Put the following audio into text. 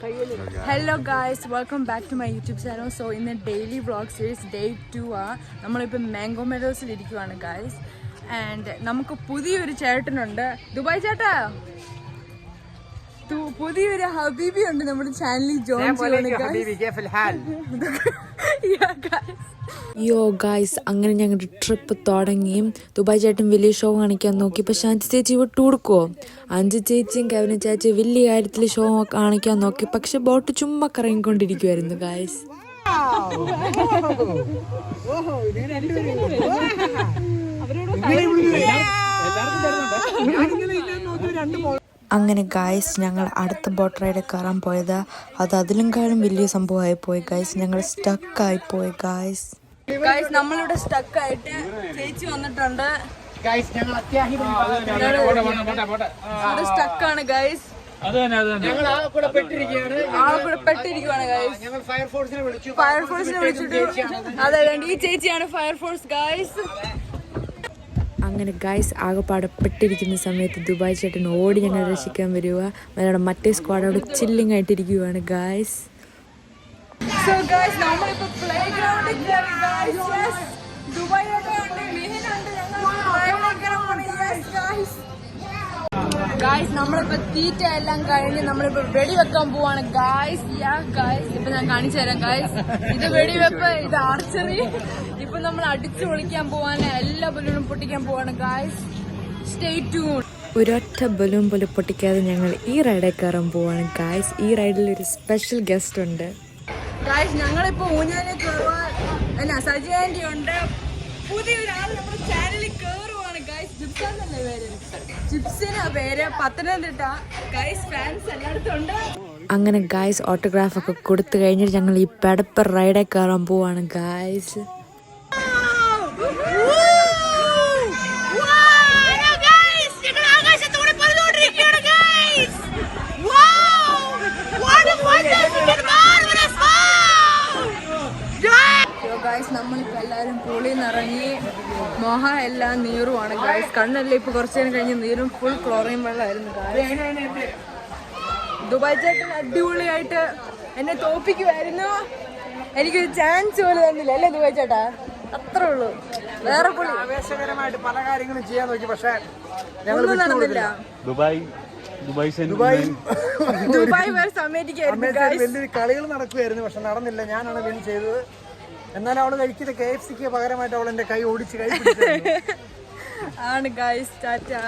Hello guys, welcome back to my YouTube channel. So in the daily vlog series day 2 നമ്മളിപ്പോൾ mango മെഡോസിൽ ഇരിക്കുവാണ് guys. And നമുക്ക് പുതിയൊരു ചേട്ടനുണ്ട്. Dubai ചേട്ടാ, പുതിയൊരു ഹബീബി ഉണ്ട് നമ്മുടെ ചാനലിൽ ജോയിൻ യോ ഗായ്സ്. അങ്ങനെ ഞങ്ങളുടെ ട്രിപ്പ് തുടങ്ങി. ദുബായ് ചേട്ടൻ വലിയ ഷോ കാണിക്കാൻ നോക്കി, പക്ഷെ അഞ്ചു ചേച്ചി വിട്ടു കൊടുക്കുമോ? അഞ്ചു ചേച്ചിയും കവിന ചേച്ചി വലിയ കാര്യത്തിൽ ഷോ കാണിക്കാൻ നോക്കി, പക്ഷെ ബോട്ട് ചുമ്മാ കറങ്ങിക്കൊണ്ടിരിക്കുവായിരുന്നു ഗായ്സ്. അങ്ങനെ ഗായ്സ് ഞങ്ങൾ അടുത്ത ബോട്ട് റൈഡ് കയറാൻ പോയത് അത് അതിലും കാലം വലിയ സംഭവമായി പോയി ഗായ്സ്. ഞങ്ങൾ സ്റ്റക്കായി പോയി ഗായ്സ്. നമ്മളിവിടെ സ്റ്റക്കായിട്ട് ചേച്ചി വന്നിട്ടുണ്ട്. സ്റ്റക്കാണ് ഗായ്സ്. ഫയർഫോഴ്സിനെ വിളിച്ചിട്ട് അതെ ഈ ചേച്ചിയാണ് ഫയർഫോഴ്സ് ഗായ്സ്. അങ്ങനെ ഗായ്സ് ആകെപ്പാടെ പെട്ടിരിക്കുന്ന സമയത്ത് ദുബായ് ചേട്ടൻ ഓടി ഞങ്ങൾ രക്ഷിക്കാൻ വരിക. ഞങ്ങളുടെ മറ്റേ സ്ക്വാഡ് അവിടെ ചില്ലിങ് ആയിട്ടിരിക്കുവാണ് ഗായ്സ്. സോ ഗായ്സ് നമ്മളിപ്പോൾ പ്ലേ ഗ്രൗണ്ടിൽ കയറി ഗായ്സ്. യെസ്, ദുബായ് ചേട്ടനുണ്ട്, മിഹിനുണ്ട്, ഗായ്സ്. നമ്മളിപ്പോൾ തീറ്റ എല്ലാം കഴിഞ്ഞ് നമ്മളിപ്പോൾ വെടിവെക്കാൻ പോവാണ് ഗായ്സ്. ഗായ്സ് ഇപ്പൊ ഞാൻ കാണിച്ചു തരാം ഗായ്സ്. ഇത് വെടിവെപ്പ്, ഇത് ആർച്ചറി. ഇപ്പൊ നമ്മൾ അടിച്ചു പൊളിക്കാൻ പോവാണ്, എല്ലാ ബലൂണും പൊട്ടിക്കാൻ പോവാണ് ഗായ്സ്. Stay tune. ഒരൊറ്റ ബലൂൺ പോലും പൊട്ടിക്കാതെ ഞങ്ങൾ ഈ റൈഡിൽ കയറാൻ പോവാണ് ഗായ്സ്. ഈ റൈഡിൽ ഒരു സ്പെഷ്യൽ ഗസ്റ്റ് ഉണ്ട് ഗായ്സ്. ഞങ്ങളിപ്പോ ഊഞ്ഞാലിൽ കയറുവാൻ സജി ആന്റി ഉണ്ട്. പുതിയൊരാൾ നമ്മുടെ ചാനലിൽ കയറുവാണ് ഗായ്സ്. ജിപ്സാന്നല്ലേ പേര്, ജിപ്സിനാ പേര്, പത്തനംതിട്ട ഗായ്സ്. ഫാൻസ് എല്ലായിടത്തും ഉണ്ട്. അങ്ങനെ ഗായ്സ് ഓട്ടോഗ്രാഫ് ഒക്കെ കൊടുത്തു കഴിഞ്ഞിട്ട് ഞങ്ങൾ ഈ പെടപ്പർ റൈഡിൽ കയറാൻ പോവാണ് ഗായ്സ്. നമ്മളിപ്പോൾ എല്ലാവരും പൂളിൽ നിന്ന് ഇറങ്ങി, മോഹ എല്ലാം നീറുവാണ് ഗായ്സ്. കണ്ണെല്ലാം ഇപ്പൊ കുറച്ചു നേരം കഴിഞ്ഞ് നീരും. ഫുൾ ക്ലോറിൻ വെള്ളമായിരുന്നു ഗായ്സ്. ദുബായ് ചേട്ടൻ അടിപൊളിയായിട്ട് എന്നെ തോപ്പിക്കുമായിരുന്നു. എനിക്കൊരു ചാൻസ് പോലും തന്നില്ല അല്ലേ ദുബായ് ചേട്ടാ? അത്രേ ഉള്ളൂ. വേറെ ആവേശകരമായിട്ട് പല കാര്യങ്ങളും ചെയ്യാൻ നോക്കി, പക്ഷെ ഒന്നും നടന്നില്ല. ദുബായ് വലിയ കളികൾ നടക്കുമായിരുന്നു, പക്ഷെ നടന്നില്ല. ഞാനാണ് വിൻ ചെയ്തത്. എന്നാലും അവള് കഴിക്കുന്ന KFCക്ക് പകരമായിട്ട് അവൾ എന്റെ കൈ ഓടിച്ച് കഴിച്ചു ആണ് ഗായ്സ്. ടാറ്റാ.